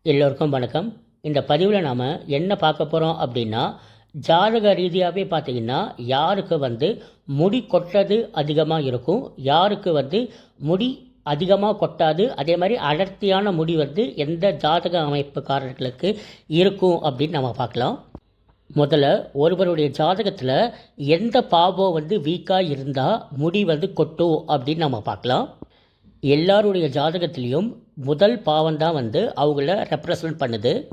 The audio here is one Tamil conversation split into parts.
எல்லோருக்கும் வணக்கம். இந்த பதிவில் நாம் என்ன பார்க்க போகிறோம் அப்படின்னா, ஜாதக ரீதியாகவே பார்த்திங்கன்னா யாருக்கு முடி கொட்டுறது அதிகமாக இருக்கும், யாருக்கு முடி அதிகமாக கொட்டாது, அதே மாதிரி அடர்த்தியான முடி எந்த ஜாதக அமைப்புக்காரர்களுக்கு இருக்கும் அப்படின்னு நம்ம பார்க்கலாம். முதல்ல ஒருவருடைய ஜாதகத்தில் எந்த பாவம் வீக்காக இருந்தால் முடி கொட்டும் அப்படின்னு நம்ம பார்க்கலாம். எல்லாருடைய ஜாதகத்திலையும் முதல் பாவம்தான் அவங்கள ரெப்ரசன்ட் பண்ணுது.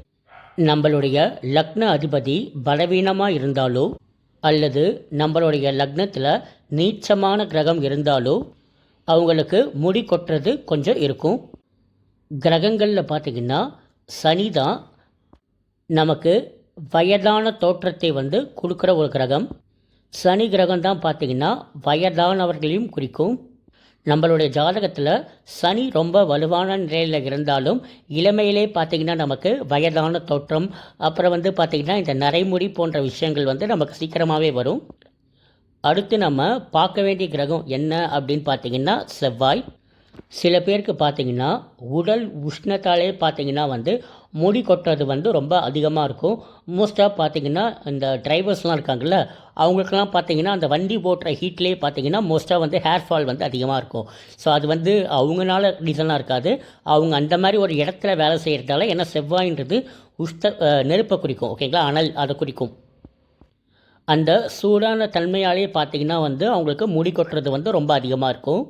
நம்மளுடைய லக்ன அதிபதி பலவீனமாக இருந்தாலோ அல்லது நம்மளுடைய லக்னத்தில் நீச்சமான கிரகம் இருந்தாலோ அவங்களுக்கு முடி கொட்டுறது கொஞ்சம் இருக்கும். கிரகங்களில் பார்த்திங்கன்னா சனி தான் நமக்கு வயதான தோற்றத்தை கொடுக்குற ஒரு கிரகம். சனி கிரகம் தான் பார்த்திங்கன்னா வயதானவர்களையும் குறிக்கும். நம்மளுடைய ஜாதகத்தில் சனி ரொம்ப வலுவான நிலையில் இருந்தாலும் இளமையிலே பார்த்திங்கன்னா நமக்கு வயதான தோற்றம், அப்புறம் பார்த்திங்கன்னா இந்த நரைமுடி போன்ற விஷயங்கள் நமக்கு சீக்கிரமாகவே வரும். அடுத்து நம்ம பார்க்க வேண்டிய கிரகம் என்ன அப்படின்னு பார்த்திங்கன்னா செவ்வாய். சில பேருக்கு பார்த்திங்கன்னா உடல் உஷ்ணத்தாலே பார்த்திங்கன்னா முடி கொட்டுறது ரொம்ப அதிகமாக இருக்கும். மோஸ்ட்டாக பார்த்திங்கன்னா இந்த டிரைவர்ஸ்லாம் இருக்காங்கள்ல, அவங்களுக்கெல்லாம் பார்த்திங்கன்னா அந்த வண்டி போட்டுற ஹீட்லேயே பார்த்திங்கன்னா மோஸ்ட்டாக ஹேர் ஃபால் அதிகமாக இருக்கும். ஸோ அது அவங்களால ரீசனாக இருக்காது, அவங்க அந்த மாதிரி ஒரு இடத்துல வேலை செய்கிறதால. ஏன்னா செவ்வாயின்றது நெருப்பை குறிக்கும், ஓகேங்களா, அனல் அதை குறிக்கும். அந்த சூடான தன்மையாலே பார்த்திங்கன்னா அவங்களுக்கு முடி கொட்டுறது ரொம்ப அதிகமாக இருக்கும்.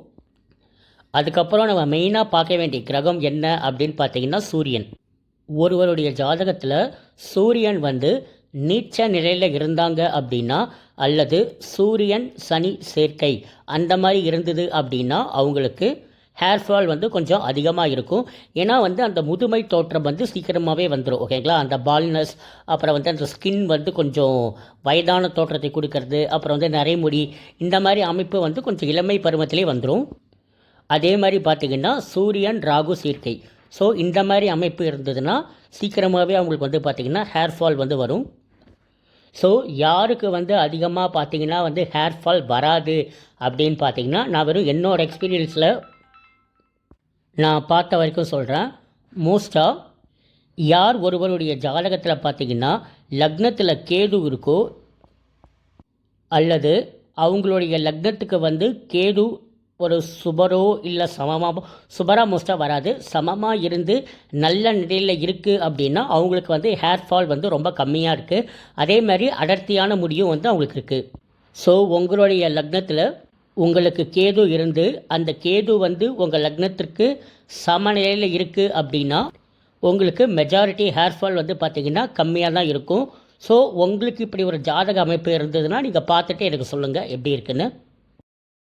அதுக்கப்புறம் நம்ம மெயினாக பார்க்க வேண்டிய கிரகம் என்ன அப்படின்னு பார்த்திங்கன்னா சூரியன். ஒருவருடைய ஜாதகத்தில் சூரியன் நீச்ச நிலையில் இருந்தாங்க அப்படின்னா, அல்லது சூரியன் சனி சேர்க்கை அந்த மாதிரி இருந்தது அப்படின்னா அவங்களுக்கு ஹேர் ஃபால் கொஞ்சம் அதிகமாக இருக்கும். ஏன்னா அந்த முதுமை தோற்றம் சீக்கிரமாகவே வந்துடும், ஓகேங்களா. அந்த பால்னஸ், அப்புறம் அந்த ஸ்கின் கொஞ்சம் வயதான தோற்றத்தை கொடுக்கறது, அப்புறம் நரைமுடி, இந்த மாதிரி அமைப்பு கொஞ்சம் இளமை பருவத்திலே வந்துடும். அதே மாதிரி பார்த்திங்கன்னா சூரியன் ராகு சேர்க்கை. ஸோ இந்த மாதிரி அமைப்பு இருந்ததுன்னா சீக்கிரமாகவே அவங்களுக்கு பார்த்திங்கன்னா ஹேர் ஃபால் வரும். ஸோ யாருக்கு அதிகமாக பார்த்திங்கன்னா ஹேர் ஃபால் வராது அப்படின்னு பார்த்திங்கன்னா, நான் வெறும் என்னோடய எக்ஸ்பீரியன்ஸில் நான் பார்த்த வரைக்கும் சொல்கிறேன். மோஸ்ட்டாக யார் ஒருவருடைய ஜாதகத்தில் பார்த்திங்கன்னா லக்னத்தில் கேது இருக்கோ, அல்லது அவங்களுடைய லக்னத்துக்கு கேது ஒரு சுபரோ இல்லை சமமாக, சுபராக மோஸ்ட்டாக வராது, சமமாக இருந்து நல்ல நிலையில் இருக்குது அப்படின்னா அவங்களுக்கு ஹேர் ஃபால் ரொம்ப கம்மியாக இருக்குது. அதே மாதிரி அடர்த்தியான முடியும் அவங்களுக்கு இருக்குது. ஸோ உங்களுடைய லக்னத்தில் உங்களுக்கு கேது இருந்து அந்த கேது உங்கள் லக்னத்திற்கு சமநிலையில் இருக்குது அப்படின்னா உங்களுக்கு மெஜாரிட்டி ஹேர் ஃபால் பார்த்திங்கன்னா கம்மியாக தான் இருக்கும். ஸோ உங்களுக்கு இப்படி ஒரு ஜாதக அமைப்பு இருந்ததுன்னா நீங்கள் பார்த்துட்டு எனக்கு சொல்லுங்கள் எப்படி இருக்குன்னு.